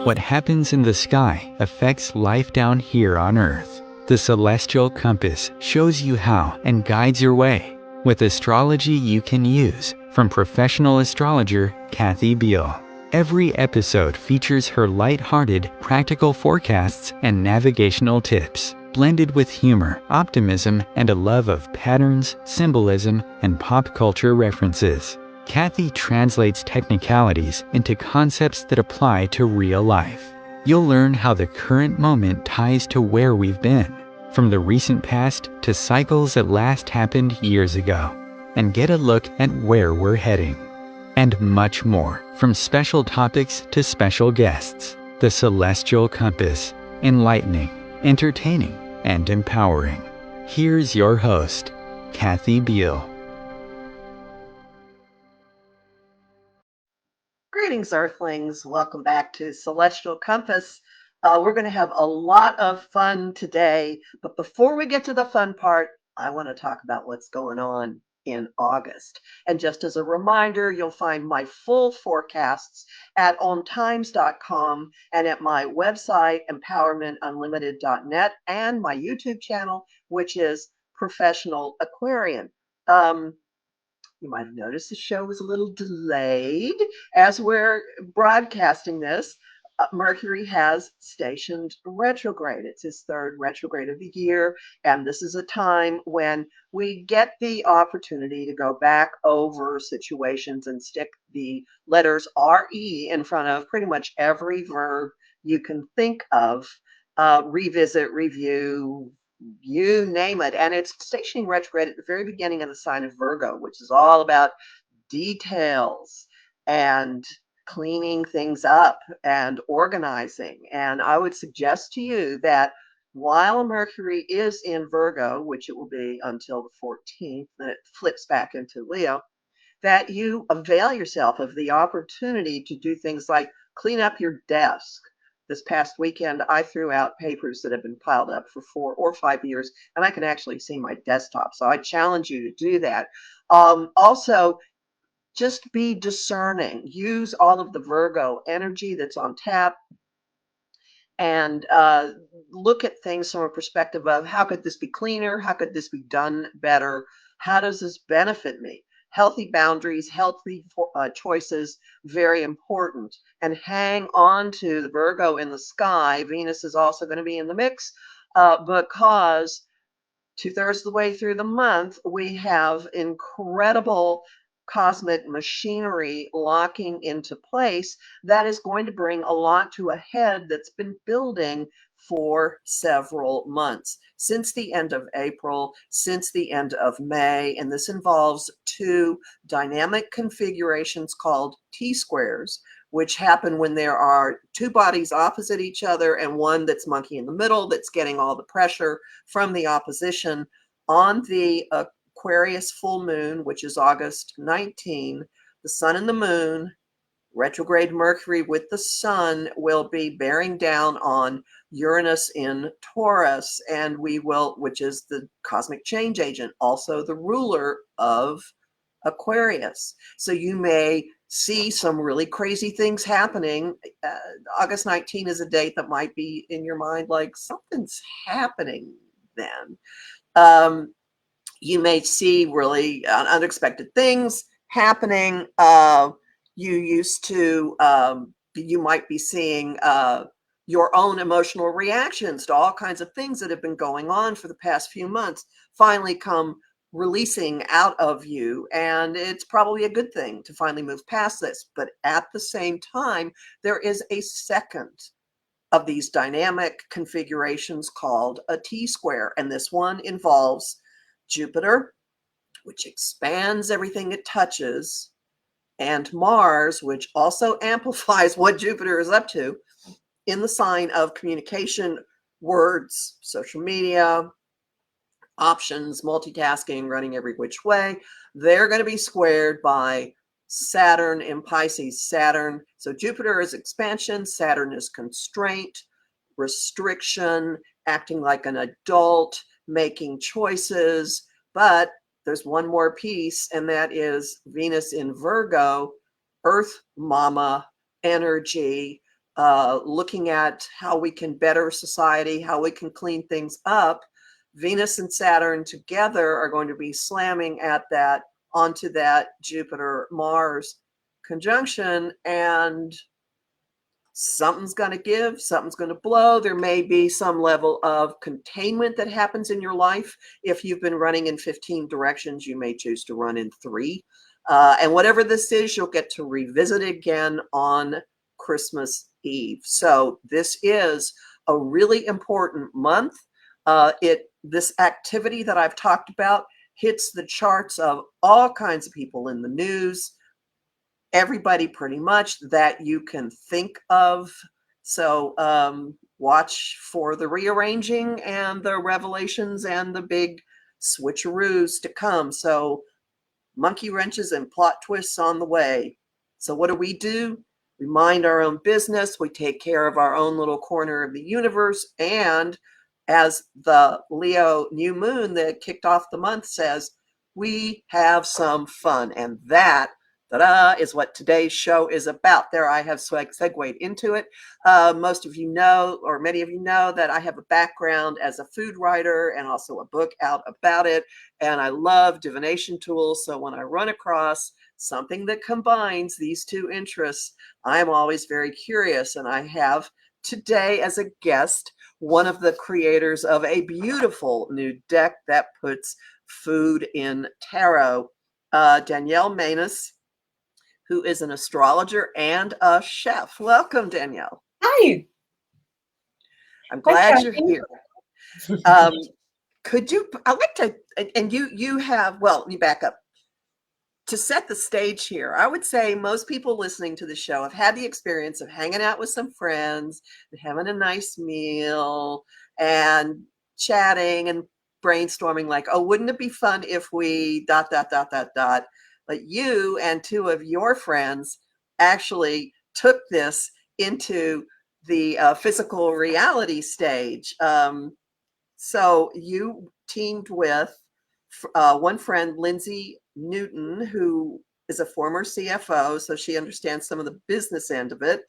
What happens in the sky affects life down here on Earth. The celestial compass shows you how and guides your way with astrology you can use, from professional astrologer Kathy Beale. Every episode features her light-hearted, practical forecasts and navigational tips, blended with humor, optimism, and a love of patterns, symbolism, and pop culture references. Kathy translates technicalities into concepts that apply to real life. You'll learn how the current moment ties to where we've been, from the recent past to cycles that last happened years ago, and get a look at where we're heading. And much more, from special topics to special guests. The Celestial Compass, enlightening, entertaining, and empowering. Here's your host, Kathy Beale. Greetings, Earthlings. Welcome back to Celestial Compass. We're going to have a lot of fun today, but before we get to the fun part, I want to talk about what's going on in August. And just as a reminder, you'll find my full forecasts at ontimes.com and at my website, empowermentunlimited.net, and my YouTube channel, which is Professional Aquarian. You might have noticed the show was a little delayed as we're broadcasting this. Mercury has stationed retrograde. It's his third retrograde of the year, and this is a time when we get the opportunity to go back over situations and stick the letters RE in front of pretty much every verb you can think of. Revisit, review, you name it. And it's stationing retrograde at the very beginning of the sign of Virgo, which is all about details and cleaning things up and organizing. And I would suggest to you that while Mercury is in Virgo, which it will be until the 14th, then it flips back into Leo, that you avail yourself of the opportunity to do things like clean up your desk. This past weekend, I threw out papers that have been piled up for 4 or 5 years, and I can actually see my desktop. So I challenge you to do that. Also, just be discerning. Use all of the Virgo energy that's on tap and look at things from a perspective of how could this be cleaner? How could this be done better? How does this benefit me? Healthy boundaries, healthy choices, very important. And hang on to the Virgo in the sky. Venus is also going to be in the mix because 2/3 of the way through the month, we have incredible cosmic machinery locking into place that is going to bring a lot to a head that's been building for several months, since the end of April, since the end of May. And this involves 2 dynamic configurations called T-squares, which happen when there are 2 bodies opposite each other and one that's monkey in the middle that's getting all the pressure from the opposition. On the Aquarius full moon, which is August 19, the sun and the moon, retrograde Mercury with the sun, will be bearing down on Uranus in Taurus, and which is the cosmic change agent, also the ruler of Aquarius. So you may see some really crazy things happening. August 19 is a date that might be in your mind like something's happening then. You may see really unexpected things happening. You might be seeing your own emotional reactions to all kinds of things that have been going on for the past few months finally come releasing out of you. And it's probably a good thing to finally move past this. But at the same time, there is a second of these dynamic configurations called a T-square. And this one involves Jupiter, which expands everything it touches, and Mars, which also amplifies what Jupiter is up to in the sign of communication, words, social media, options, multitasking, running every which way. They're going to be squared by Saturn in Pisces. So Jupiter is expansion, Saturn is constraint, restriction, acting like an adult, making choices. But there's one more piece, and that is Venus in Virgo, Earth Mama energy, looking at how we can better society, how we can clean things up, Venus and Saturn together are going to be slamming at that onto that Jupiter Mars conjunction, and something's going to give, something's going to blow. There may be some level of containment that happens in your life. If you've been running in 15 directions, you may choose to run in 3. And whatever this is, you'll get to revisit again on Christmas Eve. So this is a really important month. This activity that I've talked about hits the charts of all kinds of people in the news, everybody pretty much that you can think of. So watch for the rearranging and the revelations and the big switcheroos to come. So monkey wrenches and plot twists on the way. So what do? We mind our own business. We take care of our own little corner of the universe. And as the Leo new moon that kicked off the month says, we have some fun. And that is what today's show is about. There, I have segued into it. Most of you know, or many of you know, that I have a background as a food writer and also a book out about it. And I love divination tools. So when I run across something that combines these two interests, I'm always very curious. And I have today as a guest one of the creators of a beautiful new deck that puts food in tarot, Danielle Mainas, who is an astrologer and a chef. Welcome, Danielle. Hi. I'm glad you're here. Could you, I like to, and you have, well, let me back up. To set the stage here, I would say most people listening to the show have had the experience of hanging out with some friends and having a nice meal and chatting and brainstorming like, oh, wouldn't it be fun if we ... But you and 2 of your friends actually took this into the physical reality stage. So you teamed with one friend, Lindsey Newton, who is a former CFO, so she understands some of the business end of it,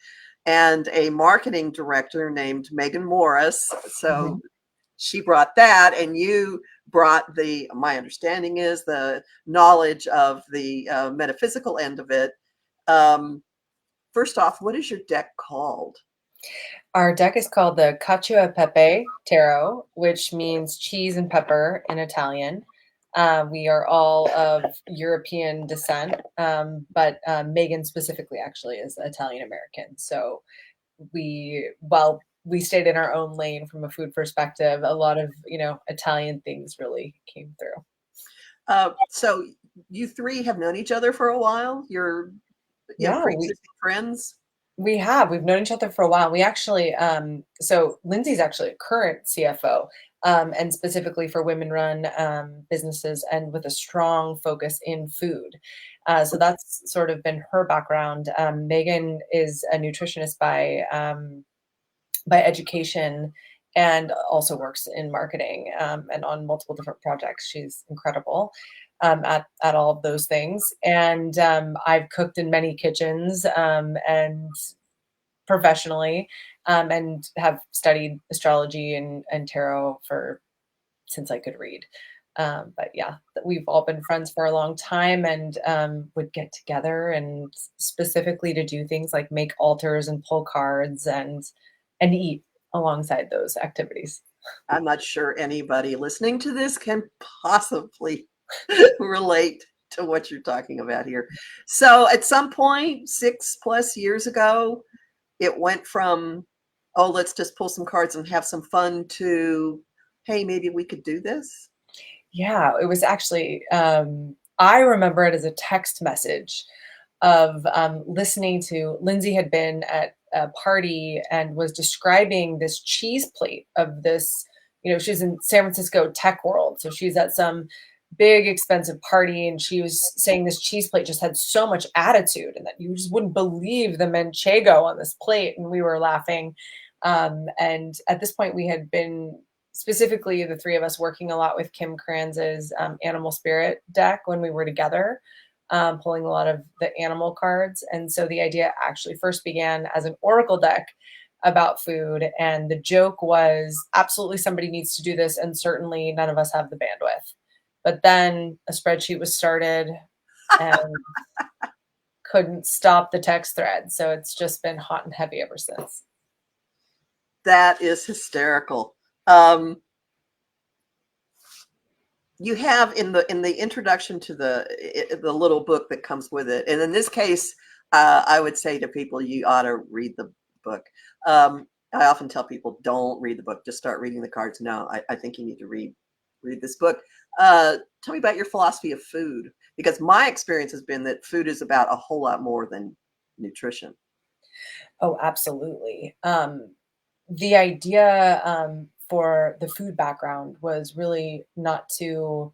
and a marketing director named Megan Morris. So she brought that, and you brought my understanding is the knowledge of the metaphysical end of it. First off, what is your deck called? Our deck is called the Cacio Pepe Tarot, which means cheese and pepper in Italian. We are all of European descent, but Megan specifically actually is Italian American. So we stayed in our own lane from a food perspective. A lot of, Italian things really came through. So you 3 have known each other for a while? You're pre-existing friends? We've known each other for a while. We actually, so Lindsay's actually a current CFO, and specifically for women-run businesses and with a strong focus in food. So that's sort of been her background. Megan is a nutritionist by education and also works in marketing and on multiple different projects. She's incredible at all of those things. And I've cooked in many kitchens and professionally and have studied astrology and tarot since I could read. But yeah, we've all been friends for a long time and would get together and specifically to do things like make altars and pull cards and eat alongside those activities. I'm not sure anybody listening to this can possibly relate to what you're talking about here. So at some point, 6+ years ago, it went from, oh, let's just pull some cards and have some fun to, hey, maybe we could do this. Yeah, it was actually, I remember it as a text message of listening to, Lindsay had been at a party and was describing this cheese plate of this, she's in San Francisco tech world. So she's at some big expensive party and she was saying this cheese plate just had so much attitude and that you just wouldn't believe the manchego on this plate. And we were laughing. And at this point we had been specifically the 3 of us working a lot with Kim Kranz's Animal Spirit deck when we were together. pulling a lot of the animal cards. And so the idea actually first began as an oracle deck about food. And the joke was absolutely somebody needs to do this. And certainly none of us have the bandwidth. But then a spreadsheet was started and couldn't stop the text thread. So it's just been hot and heavy ever since. That is hysterical. You have in the introduction to the little book that comes with it, and in this case, I would say to people, you ought to read the book. I often tell people, don't read the book, just start reading the cards. No, I think you need to read this book. Tell me about your philosophy of food, because my experience has been that food is about a whole lot more than nutrition. Oh, absolutely. The idea for the food background was really not to,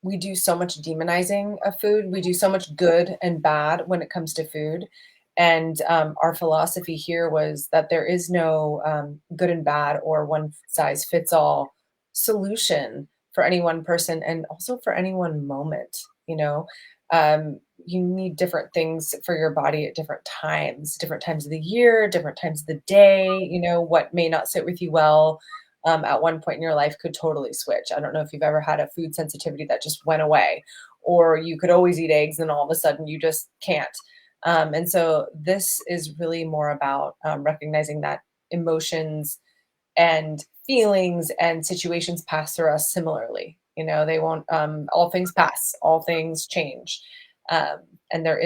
we do so much demonizing of food. We do so much good and bad when it comes to food. And our philosophy here was that there is no good and bad or one size fits all solution for any one person and also for any one moment. You need different things for your body at different times of the year, different times of the day. What may not sit with you well at one point in your life could totally switch. I don't know if you've ever had a food sensitivity that just went away, or you could always eat eggs and all of a sudden you just can't. And so this is really more about recognizing that emotions and feelings and situations pass through us similarly. They won't, all things pass, all things change. And there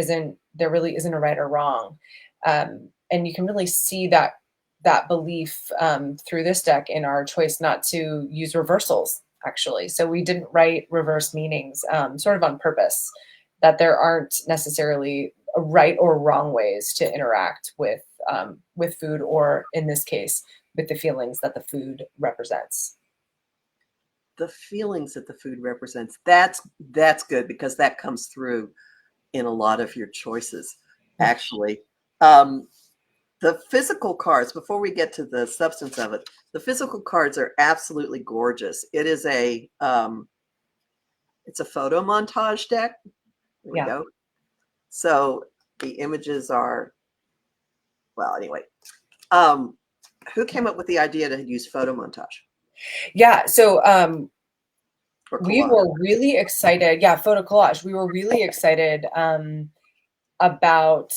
really isn't a right or wrong. And you can really see that belief through this deck in our choice not to use reversals, actually. So we didn't write reverse meanings sort of on purpose, that there aren't necessarily right or wrong ways to interact with food, or in this case, with the feelings that the food represents. The feelings that the food represents. That's good, because that comes through in a lot of your choices, actually. The physical cards, before we get to the substance of it, the physical cards are absolutely gorgeous. It is it's a photo montage deck. There we go. So the images are, well, anyway, who came up with the idea to use photo montage? Yeah. So we were really excited. Yeah. Photo collage. We were really excited about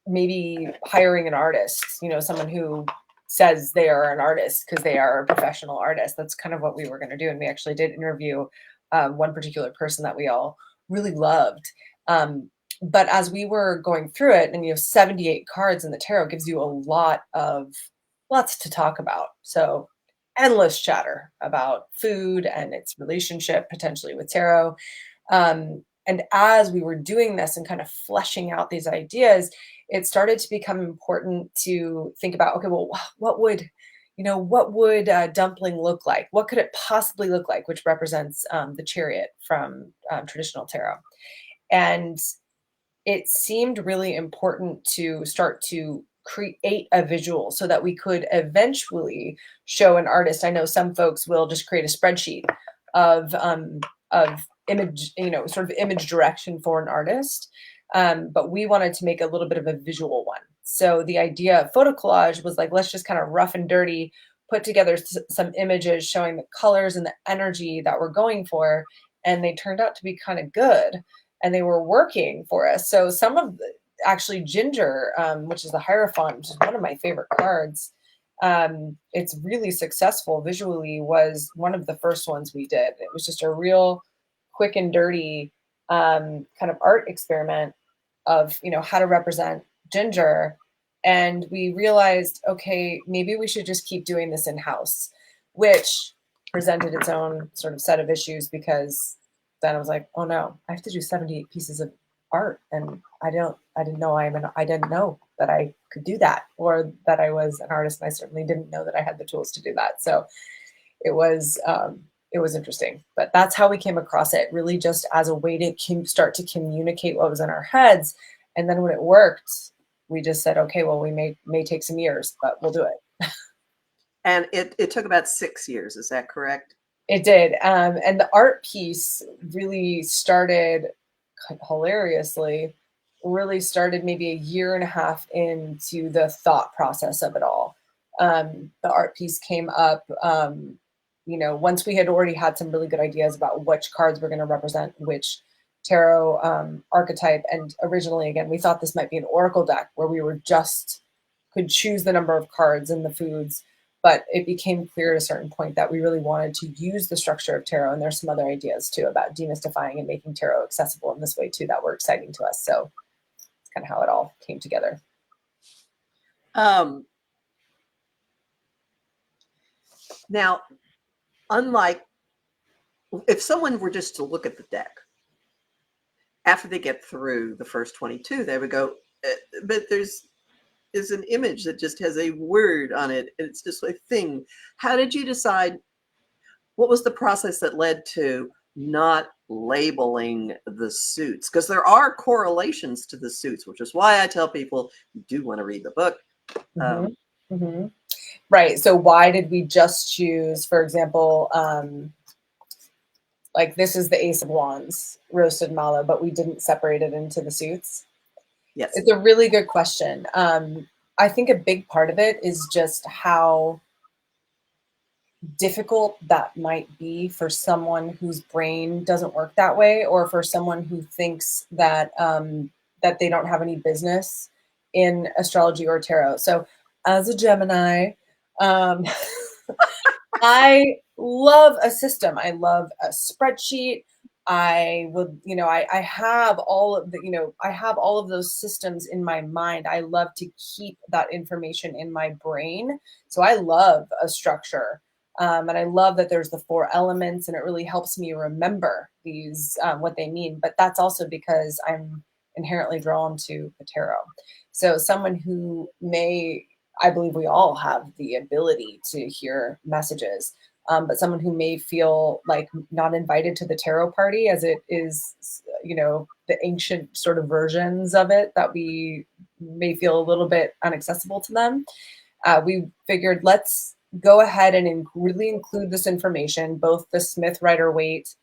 maybe hiring an artist, someone who says they are an artist because they are a professional artist. That's kind of what we were going to do. And we actually did interview one particular person that we all really loved. But as we were going through it, and 78 cards in the tarot gives you lots to talk about. So endless chatter about food and its relationship potentially with tarot. And as we were doing this and kind of fleshing out these ideas, it started to become important to think about, okay, well, what would dumpling look like? What could it possibly look like, which represents the chariot from traditional tarot? And it seemed really important to start to create a visual so that we could eventually show an artist. I know some folks will just create a spreadsheet of image, sort of image direction for an artist. But we wanted to make a little bit of a visual one. So the idea of photo collage was like, let's just kind of rough and dirty, put together some images showing the colors and the energy that we're going for. And they turned out to be kind of good, and they were working for us. So some of actually Ginger, which is the Hierophant, which is one of my favorite cards, it's really successful visually, was one of the first ones we did. It was just a real quick and dirty kind of art experiment of, how to represent Ginger. And we realized, okay, maybe we should just keep doing this in-house, which presented its own sort of set of issues, because then I was like, oh no, I have to do 78 pieces of art. And I didn't know that I could do that, or that I was an artist. And I certainly didn't know that I had the tools to do that. So it was interesting, but that's how we came across it, really just as a way to start to communicate what was in our heads. And then when it worked, we just said, okay, well, we may take some years, but we'll do it. And it took about 6 years. Is that correct? It did. And the art piece really started hilariously really started maybe a year and a half into the thought process of it all. The art piece came up, once we had already had some really good ideas about which cards were going to represent which tarot archetype. And originally, again, we thought this might be an oracle deck where we could choose the number of cards and the foods. But it became clear at a certain point that we really wanted to use the structure of tarot. And there's some other ideas too about demystifying and making tarot accessible in this way too that were exciting to us. So it's kind of how it all came together. Now, unlike if someone were just to look at the deck, after they get through the first 22, they would go, but there's an image that just has a word on it. And it's just a thing. How did you decide? What was the process that led to not labeling the suits? Because there are correlations to the suits, which is why I tell people you do want to read the book. Right. So why did we just choose, for example, like this is the Ace of Wands, roasted mallow, but we didn't separate it into the suits? Yes. It's a really good question. I think a big part of it is just how difficult that might be for someone whose brain doesn't work that way, or for someone who thinks that that they don't have any business in astrology or tarot. So as a Gemini, I love a system. I love a spreadsheet. I would, I have all of I have all of those systems in my mind. I love to keep that information in my brain. So I love a structure. And I love that there's the 4 elements, and it really helps me remember these, what they mean. But that's also because I'm inherently drawn to the tarot. So someone who I believe we all have the ability to hear messages, but someone who may feel like not invited to the tarot party, as it is, the ancient sort of versions of it that we may feel a little bit inaccessible to them. We figured let's go ahead and really include this information, both the Smith Rider-Waite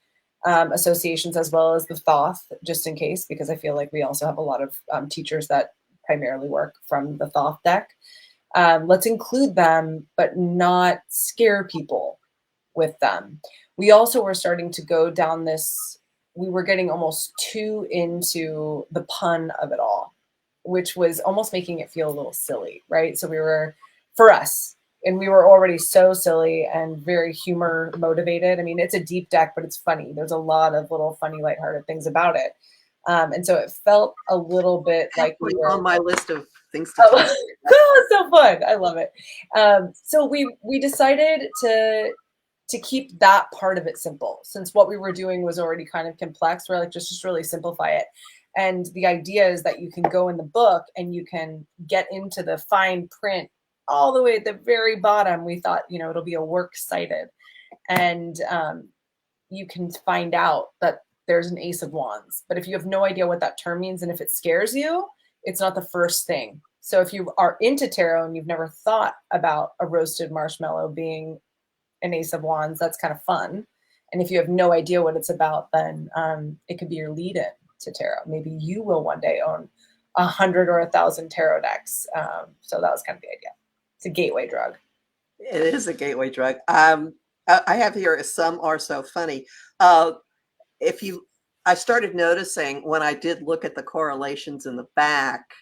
associations as well as the Thoth, just in case, because I feel like we also have a lot of teachers that primarily work from the Thoth deck. Let's include them, but not scare people with them. We also were starting to go down this, we were getting almost too into the pun of it all, which was almost making it feel a little silly, right? So we were, for us, and we were already so silly and very humor motivated. I mean, it's a deep deck, but it's funny. There's a lot of little funny, lighthearted things about it. And so it felt a little bit like we were on my list of things to talk about. It's so fun. I love it. So we decided to keep that part of it simple, since what we were doing was already kind of complex. We're like, just really simplify it. And the idea is that you can go in the book and you can get into the fine print all the way at the very bottom. We thought, it'll be a works cited, and you can find out that there's an Ace of Wands. But if you have no idea what that term means, and if it scares you, it's not the first thing. So if you are into tarot and you've never thought about a roasted marshmallow being an Ace of Wands, that's kind of fun. And if you have no idea what it's about, then it could be your lead-in to tarot. Maybe you will one day own 100 or 1,000 tarot decks. So that was kind of the idea. It's a gateway drug. It is a gateway drug. I have here, some are so funny. I started noticing when I did look at the correlations in the back,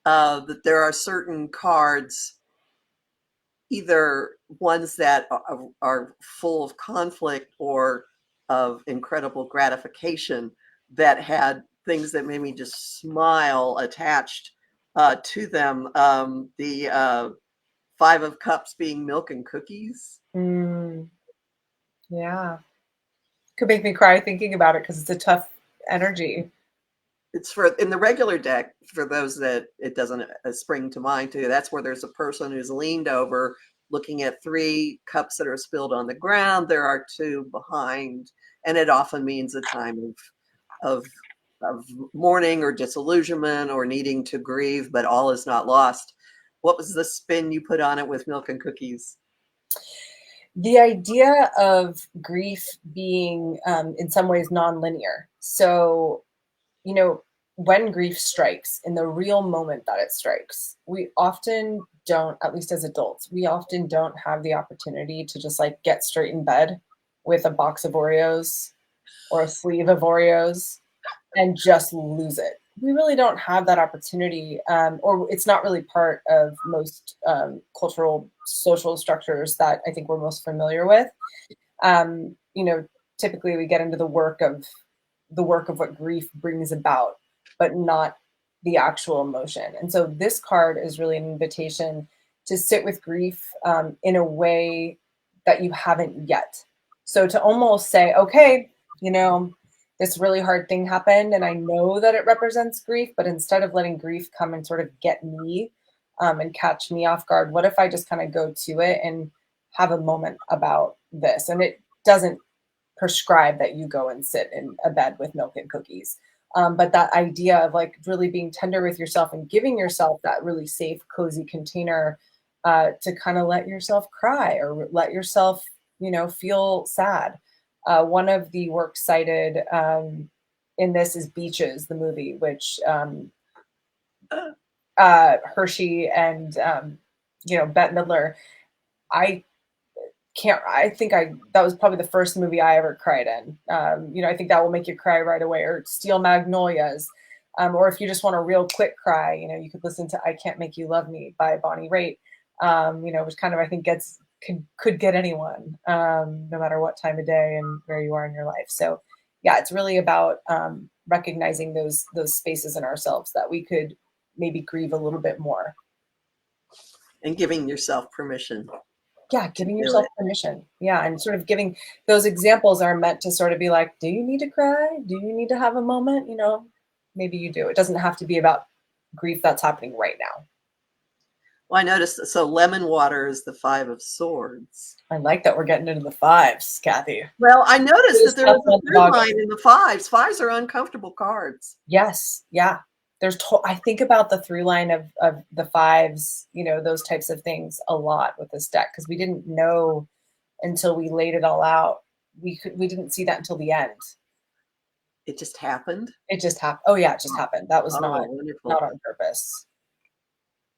that there are certain cards, either ones that are full of conflict or of incredible gratification, that had things that made me just smile attached to them. The 5 of Cups being milk and cookies. Yeah. Could make me cry thinking about it because it's a tough energy. It's in the regular deck, for those that it doesn't spring to mind to, that's where there's a person who's leaned over looking at 3 cups that are spilled on the ground. There are 2 behind, and it often means a time of mourning or disillusionment or needing to grieve, but all is not lost. What was the spin you put on it with milk and cookies? The idea of grief being in some ways nonlinear. So you know, when grief strikes, in the real moment that it strikes, we often don't, at least as adults, we often don't have the opportunity to just like get straight in bed with a box of Oreos or a sleeve of Oreos and just lose it. We really don't have that opportunity, or it's not really part of most cultural social structures that I think we're most familiar with. You know, typically we get into the work of what grief brings about, but not the actual emotion. And so this card is really an invitation to sit with grief in a way that you haven't yet. So to almost say, okay, you know, this really hard thing happened, and I know that it represents grief, but instead of letting grief come and sort of get me and catch me off guard, what if I just kind of go to it and have a moment about this? And it doesn't prescribe that you go and sit in a bed with milk and cookies. But that idea of like really being tender with yourself and giving yourself that really safe, cozy container to kind of let yourself cry or let yourself, you know, feel sad. One of the works cited in this is Beaches, the movie, which Hershey and, you know, Bette Midler, I I think that was probably the first movie I ever cried in. You know, I think that will make you cry right away, or Steel Magnolias. Or if you just want a real quick cry, you know, you could listen to I Can't Make You Love Me by Bonnie Raitt, you know, which kind of, I think could get anyone, no matter what time of day and where you are in your life. So yeah, it's really about recognizing those spaces in ourselves that we could maybe grieve a little bit more. And giving yourself permission. Yeah, giving yourself permission. Yeah, and sort of giving those examples are meant to sort of be like, do you need to cry? Do you need to have a moment? You know, maybe you do. It doesn't have to be about grief that's happening right now. Well, I noticed, so lemon water is the 5 of Swords. I like that we're getting into the fives, Kathy. Well, I noticed that there was a through line in the fives. Fives are uncomfortable cards. Yes, yeah. I think about the through line of the fives, you know, those types of things a lot with this deck, because we didn't know until we laid it all out. We didn't see that until the end. It just happened. It just happened. Oh yeah, it just happened. That was not on purpose.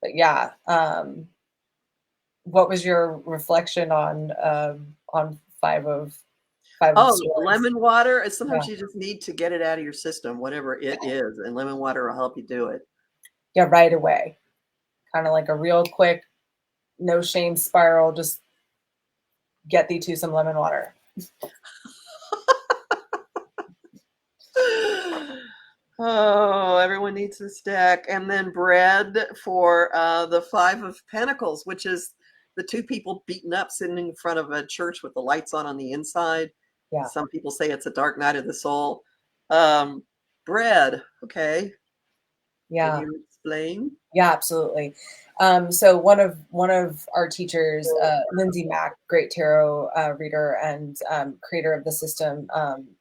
But yeah, what was your reflection on five of swords? Lemon water. Sometimes you just need to get it out of your system, whatever it is, and lemon water will help you do it. Yeah, right away. Kind of like a real quick, no shame spiral. Just get thee to some lemon water. Oh, everyone needs this deck. And then bread for the 5 of Pentacles, which is the 2 people beaten up sitting in front of a church with the lights on the inside. Yeah. Some people say it's a dark night of the soul. Bread. Okay. Yeah. Can you explain? Yeah, absolutely. So one of our teachers, Lindsey Mack, great tarot reader and creator of the system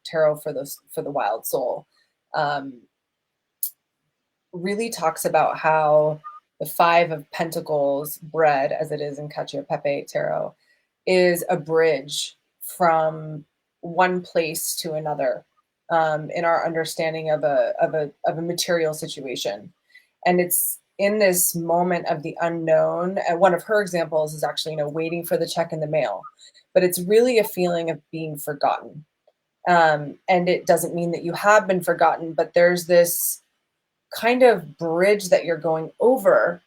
Tarot for the Wild Soul, really talks about how the 5 of Pentacles, bread, as it is in Cacio Pepe Tarot, is a bridge from one place to another in our understanding of a material situation. And it's in this moment of the unknown. And one of her examples is actually, you know, waiting for the check in the mail, but it's really a feeling of being forgotten. And it doesn't mean that you have been forgotten, but there's this kind of bridge that you're going over.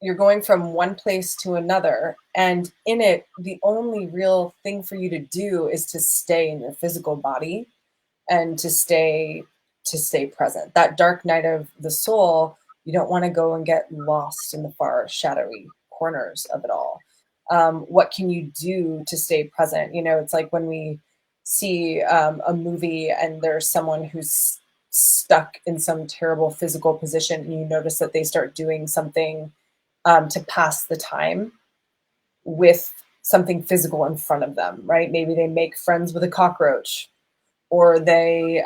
You're going from one place to another, and in it, the only real thing for you to do is to stay in your physical body and to stay present. That dark night of the soul, you don't want to go and get lost in the far shadowy corners of it all. What can you do to stay present? You know, it's like when we see a movie and there's someone who's stuck in some terrible physical position, and you notice that they start doing something to pass the time with something physical in front of them, right? Maybe they make friends with a cockroach, or they,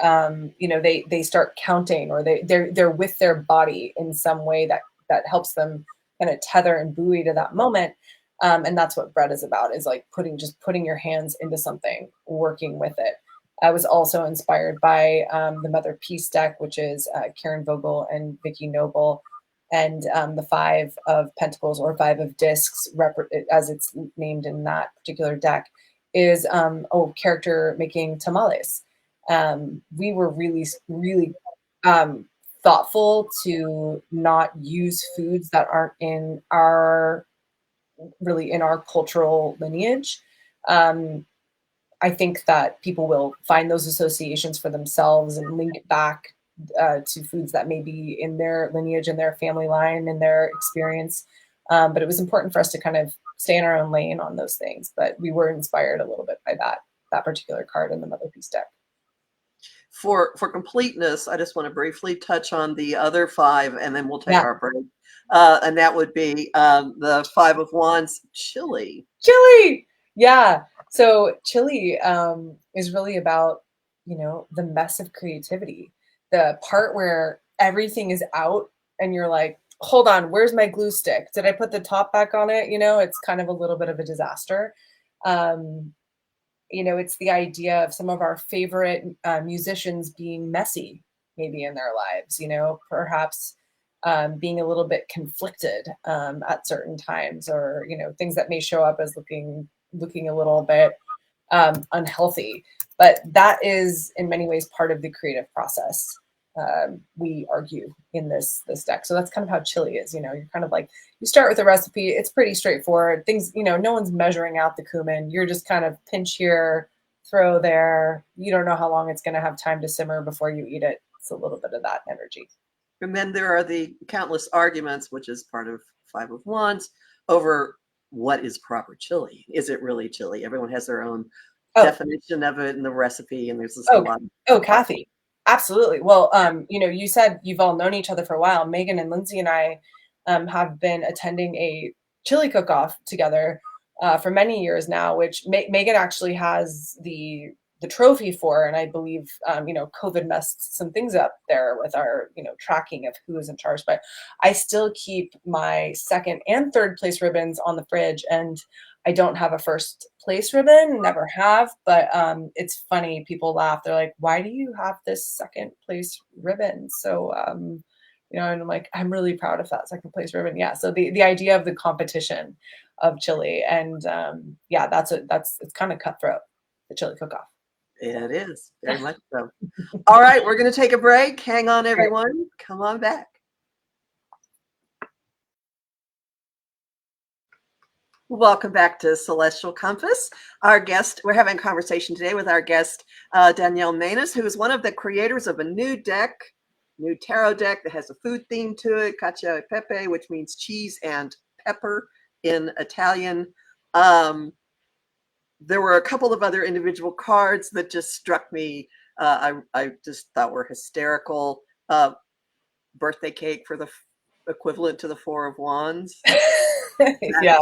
you know, they start counting, or they're with their body in some way that helps them kind of tether and buoy to that moment. And that's what bread is about, is like putting your hands into something, working with it. I was also inspired by the Mother Peace deck, which is Karen Vogel and Vicky Noble, and the Five of Pentacles, or Five of Discs, as it's named in that particular deck, is a character making tamales. We were really thoughtful to not use foods that aren't in our cultural lineage. I think that people will find those associations for themselves and link it back to foods that may be in their lineage, in their family line, in their experience. But it was important for us to kind of stay in our own lane on those things. But we were inspired a little bit by that particular card in the Mother Peace deck. For completeness, I just want to briefly touch on the other 5, and then we'll take our break. And that would be the 5 of Wands, chili. Chili! Yeah. So chili is really about, the mess of creativity, the part where everything is out and you're like, hold on, where's my glue stick? Did I put the top back on it? It's kind of a little bit of a disaster. It's the idea of some of our favorite musicians being messy, maybe in their lives, perhaps being a little bit conflicted at certain times, or, things that may show up as looking a little bit unhealthy. But that is in many ways part of the creative process. We argue in this deck. So that's kind of how chili is. You're kind of like, you start with a recipe. It's pretty straightforward. Things, no one's measuring out the cumin. You're just kind of pinch here, throw there. You don't know how long it's going to have time to simmer before you eat it. It's a little bit of that energy. And then there are the countless arguments, which is part of 5 of Wands, over what is proper chili. Is it really chili? Everyone has their own definition of it in the recipe, and there's just a lot. Kathy, absolutely. Well, you said you've all known each other for a while. Megan and Lindsey and I have been attending a chili cook-off together for many years now, which Megan actually has the trophy for, and I believe COVID messed some things up there with our tracking of who is in charge. But I still keep my second and third place ribbons on the fridge, and I don't have a first place ribbon, never have. But it's funny, people laugh. They're like, "Why do you have this second place ribbon?" So and I'm like, I'm really proud of that second place ribbon. Yeah. So the idea of the competition of chili, and it's kind of cutthroat, the chili cook-off. It is very much so. All right, we're going to take a break. Hang on, everyone. Come on back. Welcome back to Celestial Compass. We're having a conversation today with our guest, Danielle Mainas, who is one of the creators of a new tarot deck that has a food theme to it, Cacio e Pepe, which means cheese and pepper in Italian. There were a couple of other individual cards that just struck me. I just thought were hysterical. Birthday cake for the equivalent to the 4 of Wands. Yeah.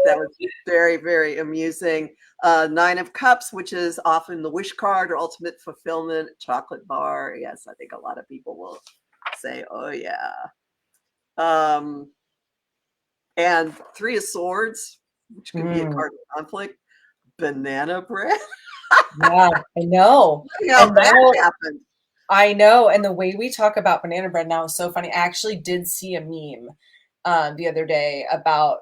That was very, very amusing. 9 of Cups, which is often the wish card or ultimate fulfillment, chocolate bar. Yes, I think a lot of people will say, oh, yeah. And 3 of Swords, which could be a card of conflict. Banana bread. Yeah, I know. And that happened. I know. And the way we talk about banana bread now is so funny. I actually did see a meme the other day about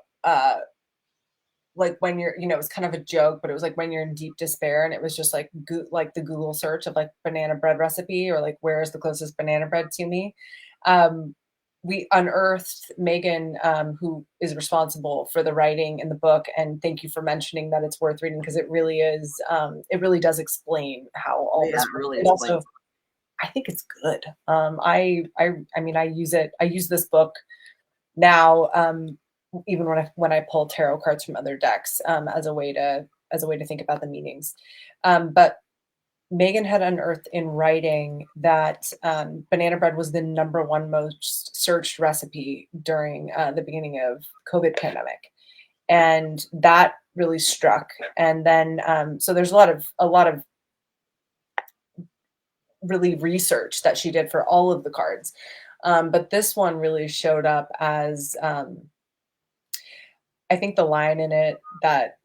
like when you're, it was kind of a joke, but it was like when you're in deep despair, and it was just like the Google search of like banana bread recipe, or like where is the closest banana bread to me. We unearthed Megan, who is responsible for the writing in the book, and thank you for mentioning that it's worth reading, because it really is. It really does explain how all this really works. Also, I think it's good. I mean, I use it. I use this book now, even when I pull tarot cards from other decks, as a way to think about the meanings. But Megan had unearthed in writing that banana bread was the #1 most searched recipe during the beginning of COVID pandemic. And that really struck. And then, so there's a lot of really research that she did for all of the cards. But this one really showed up as, I think the line in it that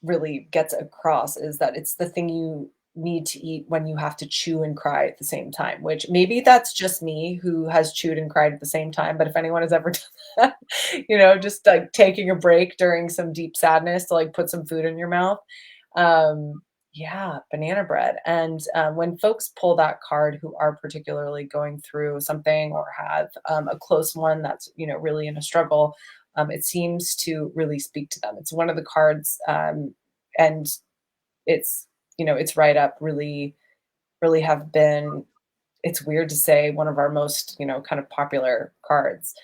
really gets across is that it's the thing you need to eat when you have to chew and cry at the same time, which maybe that's just me who has chewed and cried at the same time. But if anyone has ever done that, just like taking a break during some deep sadness to like put some food in your mouth. Yeah, banana bread. And when folks pull that card who are particularly going through something or have a close one that's, really in a struggle, it seems to really speak to them. It's one of the cards, and it's, it's right up really, really have been, it's weird to say, one of our most, kind of popular cards.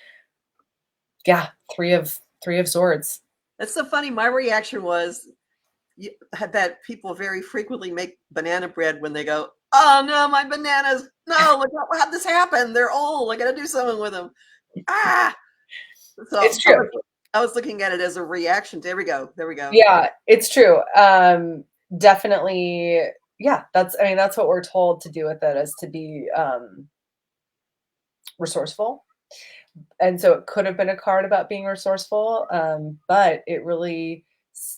Yeah, three of swords. That's so funny. My reaction was that people very frequently make banana bread when they go, oh no, my bananas, no, look, how'd this happen? They're old. I got to do something with them. Ah, so It's true. I was looking at it as a reaction. There we go. Yeah, it's true. Definitely. Yeah, that's what we're told to do with it, is to be resourceful. And so it could have been a card about being resourceful, but it really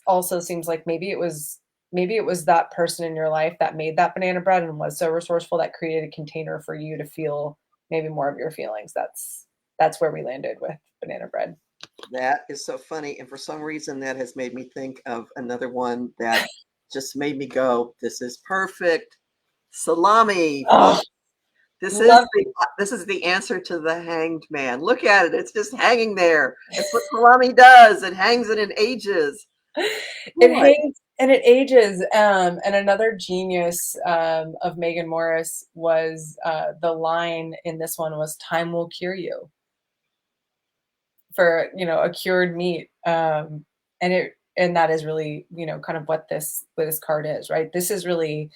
also seems like maybe it was that person in your life that made that banana bread and was so resourceful that created a container for you to feel maybe more of your feelings. That's where we landed with banana bread. That is so funny. And for some reason, that has made me think of another one that just made me go, this is perfect. Salami. Oh, This is the answer to the Hanged Man. Look at it. It's just hanging there. That's what salami does. It hangs and it ages. It hangs and it ages. And another genius of Megan Morris was the line in this one was, time will cure you, for, a cured meat. And that is really, kind of what this card is, right? This is really,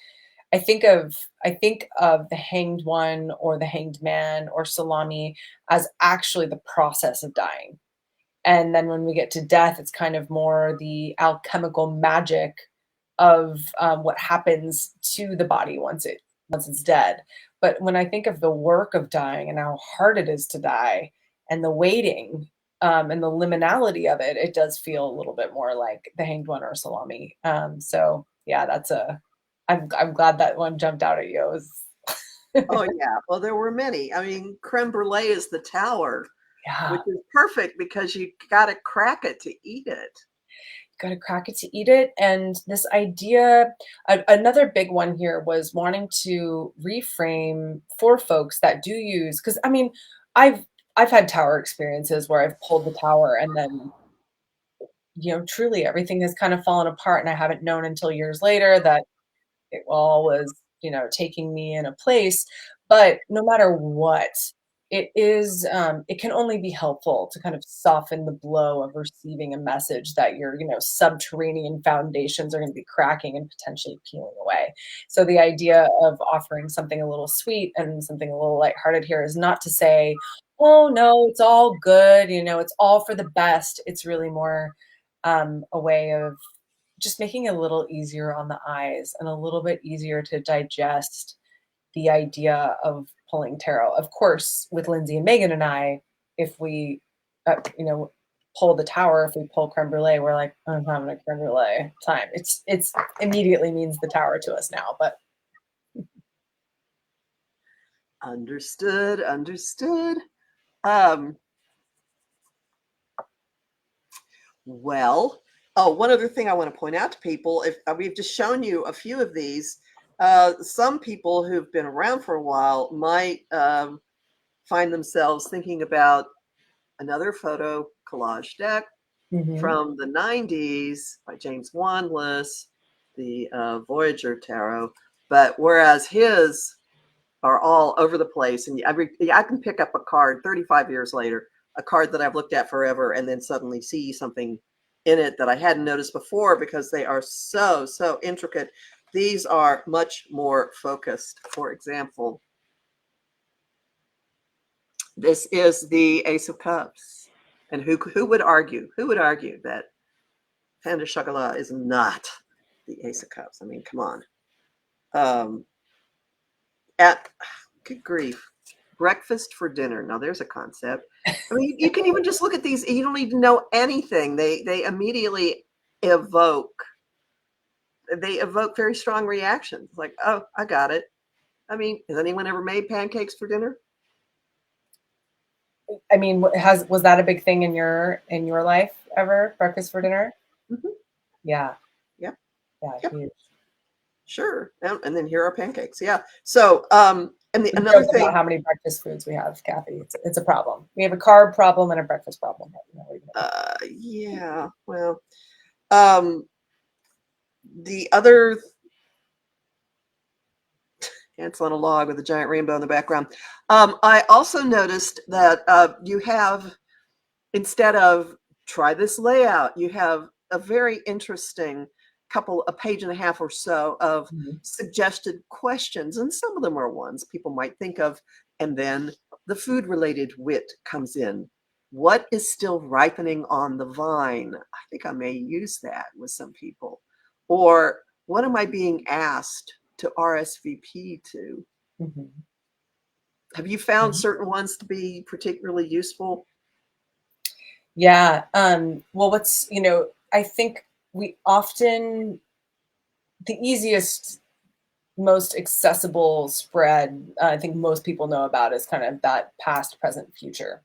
I think of the Hanged One or the Hanged Man or salami as actually the process of dying. And then when we get to death, it's kind of more the alchemical magic of what happens to the body once it's dead. But when I think of the work of dying and how hard it is to die and the waiting, and the liminality of it, it does feel a little bit more like the Hanged One or salami. So yeah, I'm glad that one jumped out at you. Oh yeah. Well, there were many. I mean, creme brulee is the tower, Yeah, which is perfect because you got to crack it to eat it. got to crack it to eat it. And this idea, another big one here was wanting to reframe for folks that do use, because I've had tower experiences where I've pulled the tower and then, truly everything has kind of fallen apart, and I haven't known until years later that it all was, taking me in a place. But no matter what, it can only be helpful to kind of soften the blow of receiving a message that your, subterranean foundations are going to be cracking and potentially peeling away. So the idea of offering something a little sweet and something a little lighthearted here is not to say, oh no, it's all good, it's all for the best. It's really more a way of just making it a little easier on the eyes and a little bit easier to digest the idea of pulling tarot. Of course, with Lindsey and Megan and I, if we, pull the tower, if we pull creme brulee, we're like, I'm having a creme brulee time. It's immediately means the tower to us now, but. Understood. Well, one other thing I want to point out to people, if we've just shown you a few of these, some people who've been around for a while might find themselves thinking about another photo collage deck from the 90s by James Wanless, the Voyager Tarot. But whereas his are all over the place, and I can pick up a card 35 years later, a card that I've looked at forever, and then suddenly see something in it that I hadn't noticed before because they are so intricate. These are much more focused. For example, this is the Ace of Cups. And who would argue? Who would argue that Pain de Chocolat is not the Ace of Cups? I mean, come on. Good grief. Breakfast for dinner. Now there's a concept. I mean, you can even just look at these. You don't even know anything. They immediately evoke they evoke very strong reactions. Like, oh, I got it. I mean, has anyone ever made pancakes for dinner? I mean, was that a big thing in your life ever? Breakfast for dinner? Mm-hmm. Yeah. Yep. Yeah. Yep. Huge. Sure. And then here are pancakes. Yeah. So, and We another joke thing. about how many breakfast foods we have, Kathy. It's a problem. We have a carb problem and a breakfast problem. Yeah. Well, um, the other ants on a log with a giant rainbow in the background. I also noticed that you have, instead of try this layout, you have a very interesting a page and a half or so of suggested questions. And some of them are ones people might think of. And then the food related wit comes in. What is still ripening on the vine? I think I may use that with some people. Or what am I being asked to RSVP to? Mm-hmm. Have you found certain ones to be particularly useful? Yeah. Well, I think we often, the easiest, most accessible spread, I think most people know about is kind of that past, present, future.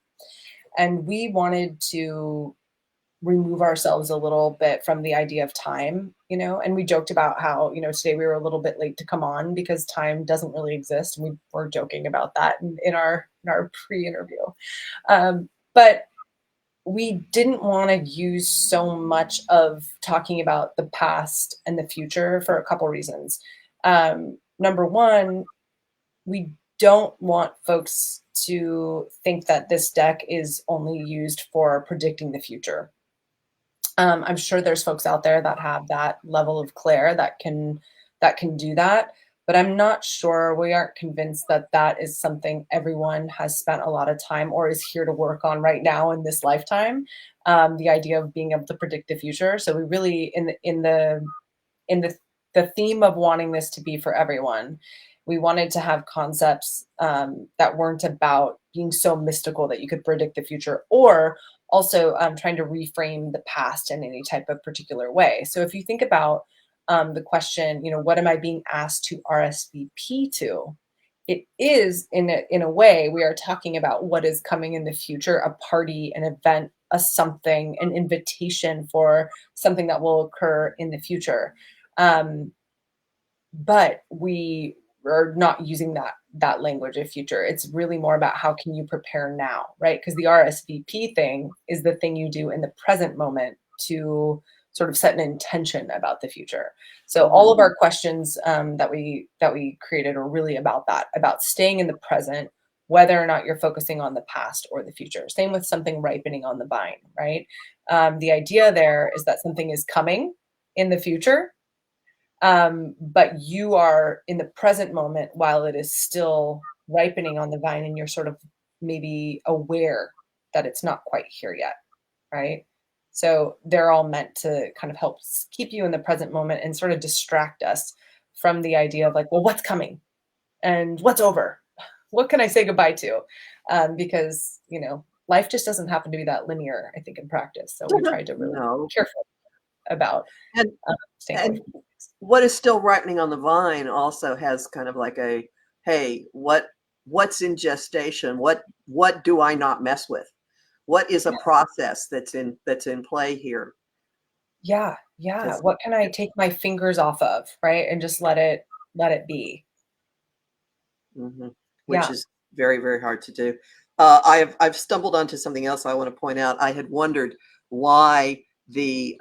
And we wanted to remove ourselves a little bit from the idea of time, and we joked about how, today we were a little bit late to come on because time doesn't really exist. And we were joking about that in our pre-interview. But we didn't want to use so much of talking about the past and the future for a couple reasons. Number one, we don't want folks to think that this deck is only used for predicting the future. I'm sure there's folks out there that have that level of clair that can do that, but I'm not sure. We aren't convinced that that is something everyone has spent a lot of time or is here to work on right now in this lifetime. The idea of being able to predict the future. So we really, in the theme of wanting this to be for everyone, we wanted to have concepts that weren't about being so mystical that you could predict the future, or also trying to reframe the past in any type of particular way. So if you think about the question, what am I being asked to RSVP to? It is, in a way, we are talking about what is coming in the future, a party, an event, a something, an invitation for something that will occur in the future. But we are not using that language of future. It's really more about how can you prepare now, right? Because the RSVP thing is the thing you do in the present moment to sort of set an intention about the future. So all of our questions that we created are really about that, about staying in the present, whether or not you're focusing on the past or the future. Same with something ripening on the vine, right? The idea there is that something is coming in the future, but you are in the present moment while it is still ripening on the vine, and you're sort of maybe aware that it's not quite here yet, right? So they're all meant to kind of help keep you in the present moment and sort of distract us from the idea of like, well, what's coming and what's over? What can I say goodbye to? Because, life just doesn't happen to be that linear, I think, in practice. So we tried to really No. be careful about And staying away and from things. what is still ripening on the vine also has kind of like a, hey, what's in gestation? What do I not mess with? What is a process that's in play here? Yeah, yeah. Because What can I take my fingers off of, right? And just let it be. which Yeah. is very, very hard to do. I've stumbled onto something else I want to point out. I had wondered why the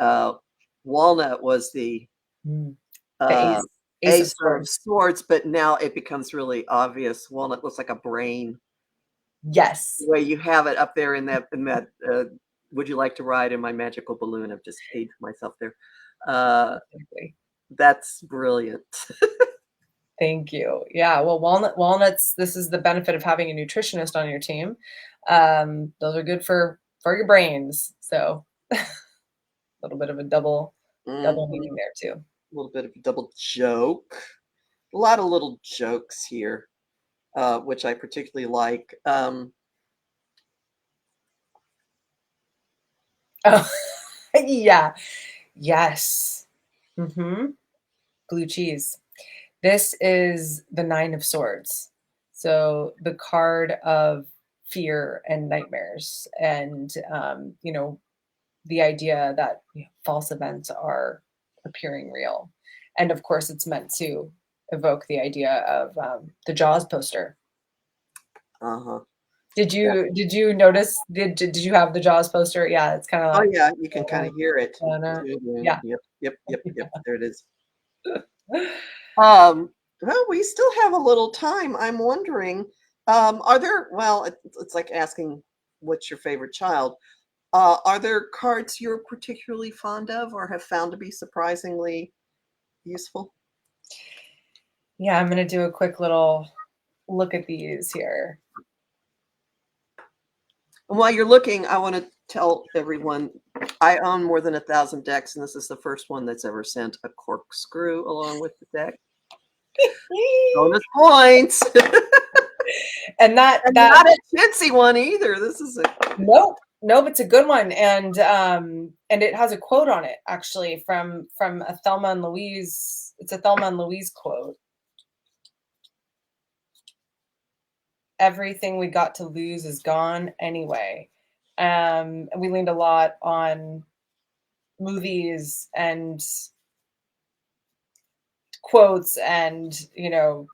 walnut was the Mm. The uh, ace of ace of swords. swords, but now it becomes really obvious. Walnut looks like a brain. Yes. The way you have it up there in that would you like to ride in my magical balloon? I've just aged myself there. Exactly. That's brilliant. Thank you. Yeah. Well, walnuts, this is the benefit of having a nutritionist on your team. Those are good for your brains. So a little bit of a double Mhm. meaning there too. A little bit of a double joke. A lot of little jokes here, which I particularly like. Oh, yeah. Yes. Mm-hmm. blue cheese. This is the Nine of Swords. So the card of fear and nightmares, and the idea that false events are appearing real. And of course, it's meant to evoke the idea of the Jaws poster. Uh-huh. Did you notice? Did you have the Jaws poster? Yeah, it's kind of Oh like, yeah, you can kind of hear it. yeah. Yep. There it is. Well, we still have a little time. I'm wondering, are there, well, it's like asking what's your favorite child. Are there cards you're particularly fond of or have found to be surprisingly useful? Yeah, I'm gonna do a quick little look at these here. And while you're looking, I want to tell everyone I own more than 1,000 decks, and this is the first one that's ever sent a corkscrew along with the deck. Bonus points. And that not a chintzy one either. This is a nope, it's a good one, and it has a quote on it actually from a Thelma and Louise. It's a Thelma and Louise quote. Everything we got to lose is gone anyway. And we leaned a lot on movies and quotes and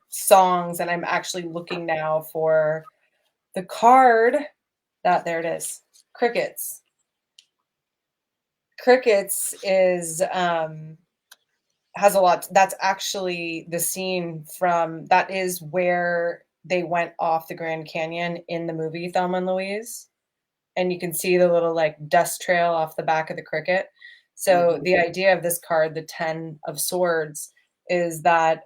songs, and I'm actually looking now for the card that there it is. Crickets is has a lot. That's actually the scene from, that is where they went off the Grand Canyon in the movie Thelma and Louise, and you can see the little like dust trail off the back of the cricket. So the idea of this card, the 10 of Swords, is that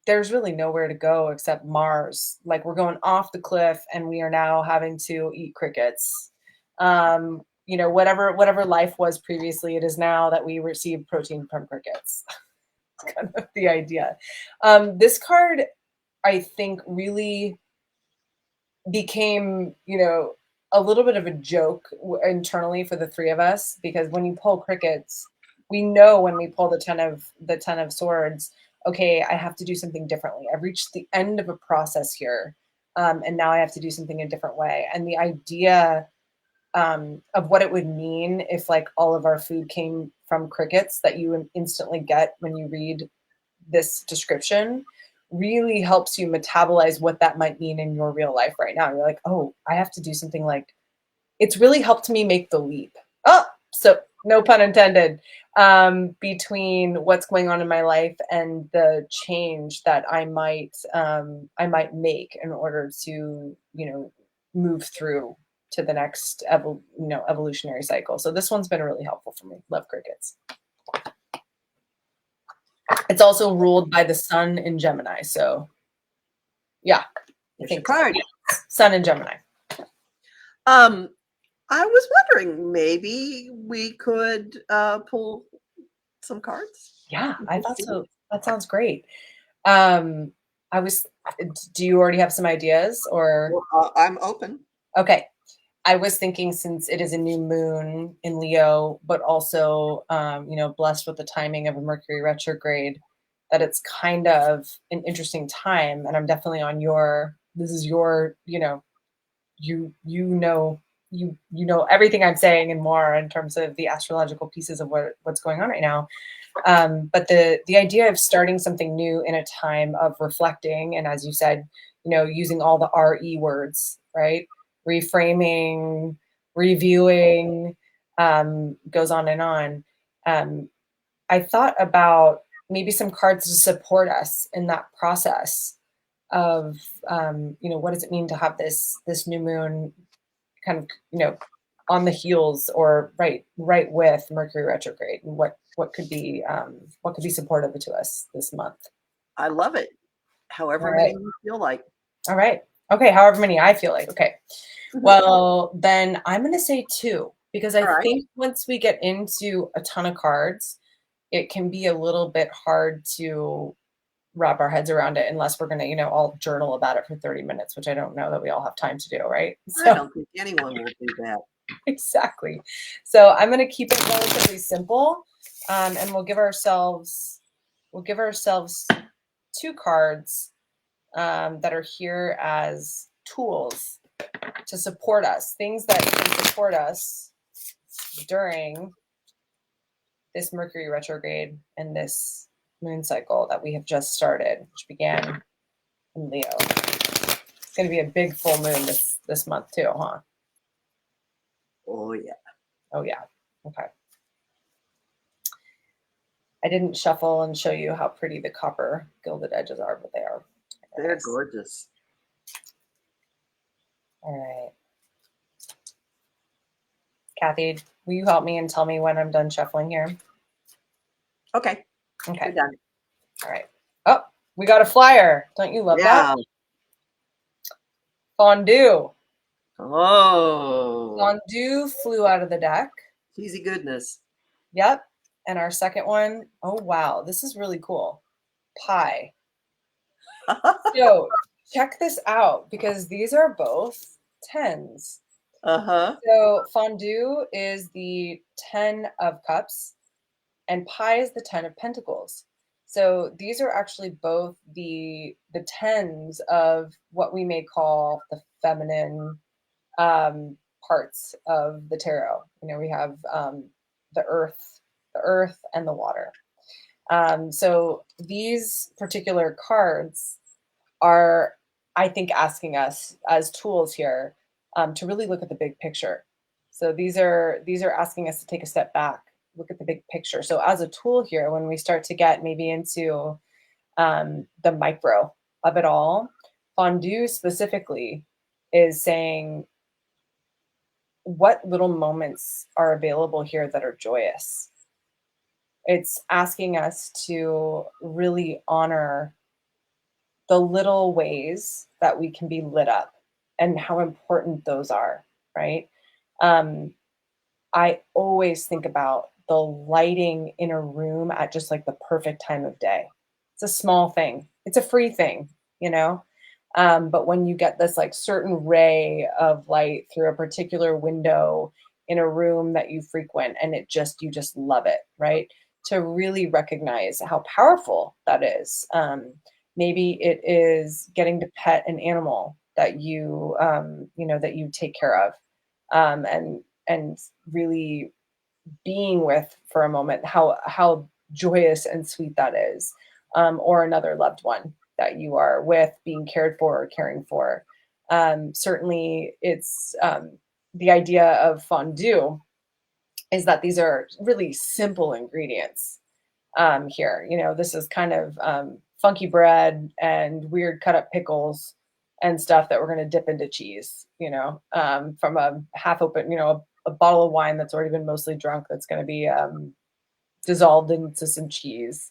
there's really nowhere to go except Mars. Like, we're going off the cliff and we are now having to eat crickets. Whatever life was previously, it is now that we receive protein from crickets. It's kind of the idea. This card, I think, really became, a little bit of a joke internally for the three of us, because when you pull crickets, we know when we pull the 10 of Swords, okay, I have to do something differently. I've reached the end of a process here, and now I have to do something a different way. And the idea of what it would mean if like all of our food came from crickets, that you instantly get when you read this description, really helps you metabolize what that might mean in your real life right now. You're like, oh, I have to do something. Like, it's really helped me make the leap. Oh, so no pun intended, between what's going on in my life and the change that I might make in order to, move through to the next evolutionary cycle. So this one's been really helpful for me. Love crickets. It's also ruled by the sun in Gemini. So yeah, I think card. Sun in Gemini. I was wondering, maybe we could pull some cards. Yeah, I thought so. That sounds great. Do you already have some ideas, or? Well, I'm open. Okay. I was thinking, since it is a new moon in Leo, but also, blessed with the timing of a Mercury retrograde, that it's kind of an interesting time. And I'm definitely on this is your, you know everything I'm saying and more in terms of the astrological pieces of what's going on right now. But the idea of starting something new in a time of reflecting, and as you said, using all the RE words, right? Reframing, reviewing, goes on and on. I thought about maybe some cards to support us in that process of, what does it mean to have this new moon kind of, on the heels or right with Mercury retrograde, and what could be supportive to us this month. I love it. However many you feel like. All right. Okay. However many I feel like. Okay. Well, then I'm going to say 2, because I think once we get into a ton of cards, it can be a little bit hard to wrap our heads around it, unless we're going to, all journal about it for 30 minutes, which I don't know that we all have time to do. Right. So, I don't think anyone will do that. Exactly. So I'm going to keep it relatively simple, and we'll give ourselves we'll give ourselves 2 cards that are here as tools to support us, things that can support us during this Mercury retrograde and this moon cycle that we have just started, which began in Leo. It's going to be a big full moon this month too, huh? Oh, yeah. Oh, yeah. Okay. I didn't shuffle and show you how pretty the copper gilded edges are, but they are. They're nice. gorgeous. All right. Kathy, will you help me and tell me when I'm done shuffling here? Okay. Okay. We're done. All right. Oh, we got a flyer. Don't you love that? Fondue. Oh. Fondue flew out of the deck. Cheesy goodness. Yep. And our second one, oh, wow. This is really cool. Pie. So check this out because these are both 10s. Uh-huh. So fondue is the 10 of cups and pie is the 10 of pentacles. So these are actually both the 10s of what we may call the feminine parts of the tarot. You know, we have the earth and the water. So these particular cards are, I think, asking us as tools here to really look at the big picture. So these are asking us to take a step back, look at the big picture. So as a tool here, when we start to get maybe into the micro of it all, fondue specifically is saying what little moments are available here that are joyous. It's asking us to really honor the little ways that we can be lit up and how important those are, right? I always think about the lighting in a room at just like the perfect time of day. It's a small thing. It's a free thing, you know? But when you get this like certain ray of light through a particular window in a room that you frequent and you just love it, right? To really recognize how powerful that is. Maybe it is getting to pet an animal that you that you take care of, and really being with for a moment how joyous and sweet that is, or another loved one that you are with, being cared for or caring for. Certainly, it's the idea of fondue is that these are really simple ingredients here. You know, this is kind of funky bread and weird cut up pickles and stuff that we're going to dip into cheese, you know, from a half open, you know, a bottle of wine that's already been mostly drunk that's going to be dissolved into some cheese.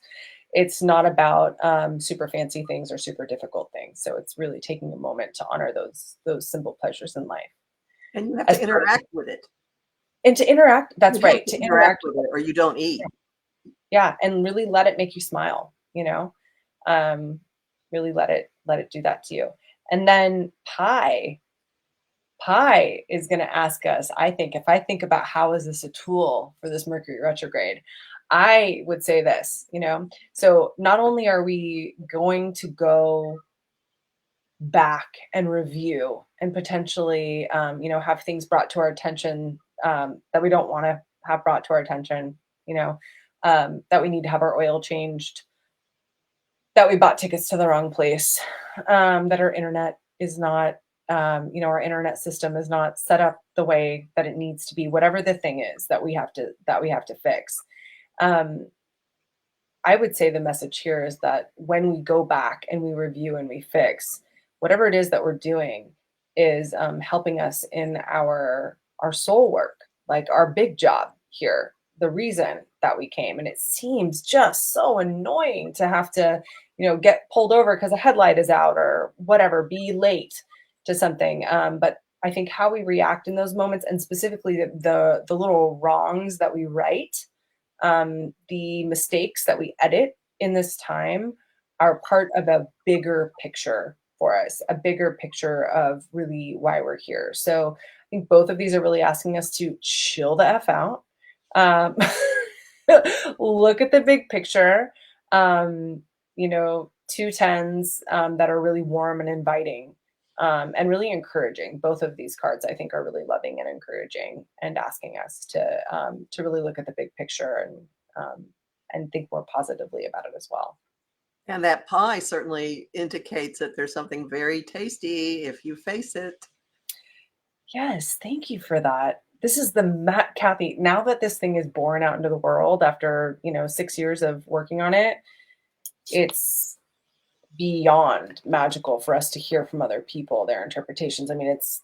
It's not about super fancy things or super difficult things. So it's really taking a moment to honor those simple pleasures in life. And you have to interact with it. And to interact, that's right. To interact with it or you don't eat. Yeah. And really let it make you smile, you know, really let it do that to you. And then pie is going to ask us, I think, if I think about how is this a tool for this Mercury retrograde, I would say this, you know, so not only are we going to go back and review and potentially, have things brought to our attention that we don't want to have brought to our attention, you know, that we need to have our oil changed, that we bought tickets to the wrong place, that our internet is not, our internet system is not set up the way that it needs to be, whatever the thing is that we have to fix. I would say the message here is that when we go back and we review and we fix, whatever it is that we're doing is helping us in our soul work, like our big job here, the reason that we came. And it seems just so annoying to have to, get pulled over because a headlight is out or whatever, be late to something. But I think how we react in those moments, and specifically the little wrongs that we right, the mistakes that we edit in this time are part of a bigger picture for us, a bigger picture of really why we're here. So I think both of these are really asking us to chill the F out, look at the big picture, You know, two tens that are really warm and inviting, and really encouraging. Both of these cards, I think, are really loving and encouraging, and asking us to really look at the big picture and think more positively about it as well. And that pie certainly indicates that there's something very tasty if you face it. Yes, thank you for that. This is the Kathy. Now that this thing is born out into the world after 6 years of working on it, it's beyond magical for us to hear from other people their interpretations. I mean, it's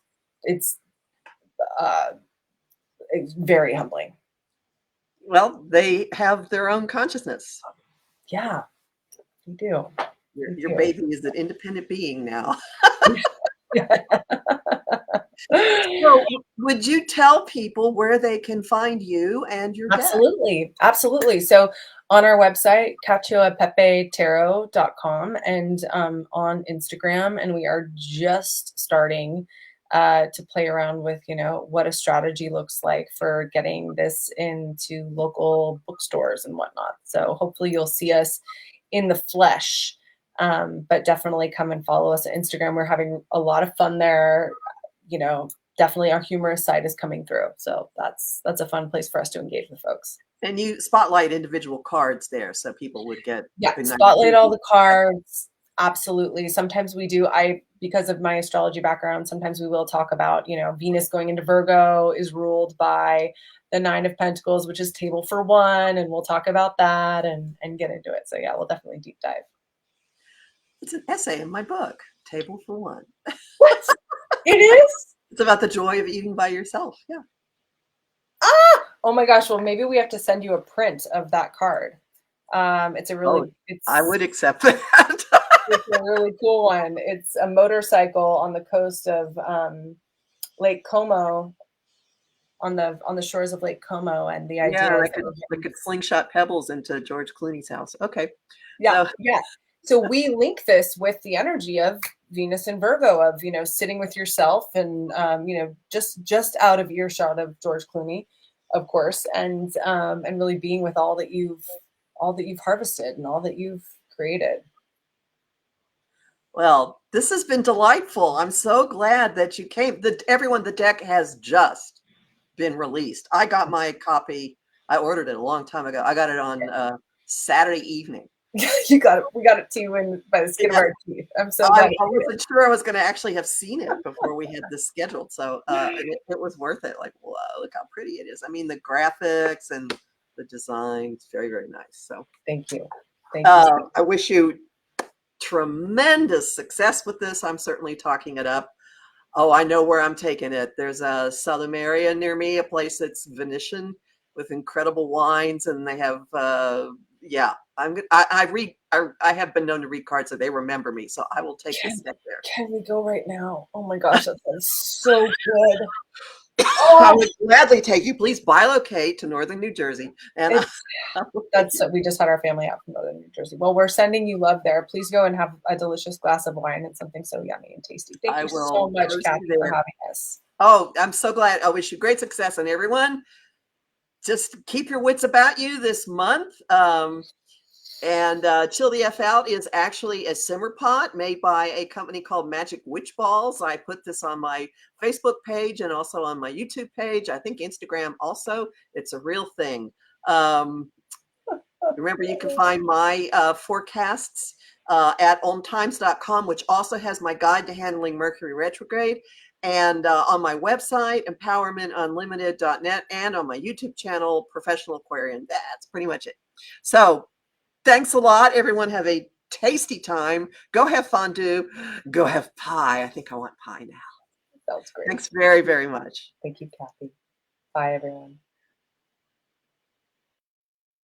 uh, it's very humbling. Well, they have their own consciousness. Yeah, we do. Your baby is an independent being now. So, would you tell people where they can find you and your deck? Absolutely. Absolutely. So on our website, caciopepetarot.com, and on Instagram, and we are just starting to play around with, what a strategy looks like for getting this into local bookstores and whatnot. So hopefully you'll see us in the flesh, but definitely come and follow us on Instagram. We're having a lot of fun there. Definitely our humorous side is coming through. So that's a fun place for us to engage with folks. And you spotlight individual cards there so people would get spotlight all the cards. Absolutely. Sometimes we do, because of my astrology background, sometimes we will talk about, Venus going into Virgo is ruled by the 9 of Pentacles, which is table for one, and we'll talk about that and get into it. So yeah, we'll definitely deep dive. It's an essay in my book, Table for One. What? It is? It's about the joy of eating by yourself. Yeah. Oh my gosh. Well, maybe we have to send you a print of that card. It's a really, I would accept that. It's a really cool one. It's a motorcycle on the coast of Lake Como, on the shores of Lake Como, and the idea is they could slingshot pebbles into George Clooney's house. Okay. Yeah, yeah. So we link this with the energy of Venus and Virgo, of sitting with yourself and just out of earshot of George Clooney, of course, and really being with all that you've harvested and all that you've created. Well, this has been delightful. I'm so glad that you came. Everyone, the deck has just been released. I got my copy. I ordered it a long time ago. I got it on Saturday evening. You got it. We got it to you by the skin of our teeth. I'm so glad. I wasn't sure I was going to actually have seen it before we had this scheduled. So it was worth it. Like, whoa, look how pretty it is. I mean, the graphics and the design, it's very, very nice. So thank you. Thank you. I wish you tremendous success with this. I'm certainly talking it up. Oh, I know where I'm taking it. There's a southern area near me, a place that's Venetian with incredible wines, and they have I have been known to read cards, so they remember me. So I will take this step there. Can we go right now? Oh my gosh, that sounds so good. I would gladly take you. Please bilocate to northern New Jersey. And we just had our family out from northern New Jersey. Well, we're sending you love there. Please go and have a delicious glass of wine and something so yummy and tasty. Thank you so much, Kathy, for having us. Oh, I'm so glad. I wish you great success, and everyone, just keep your wits about you this month. And Chill the F Out is actually a simmer pot made by a company called Magic Witch Balls. I put this on my Facebook page and also on my YouTube page. I think Instagram also. It's a real thing. Remember, you can find my forecasts at ontimes.com, which also has my guide to handling Mercury retrograde. And on my website, empowermentunlimited.net, and on my YouTube channel, Professional Aquarian. That's pretty much it. So thanks a lot. Everyone have a tasty time. Go have fondue. Go have pie. I think I want pie now. Sounds great. Thanks very, very much. Thank you, Kathy. Bye, everyone.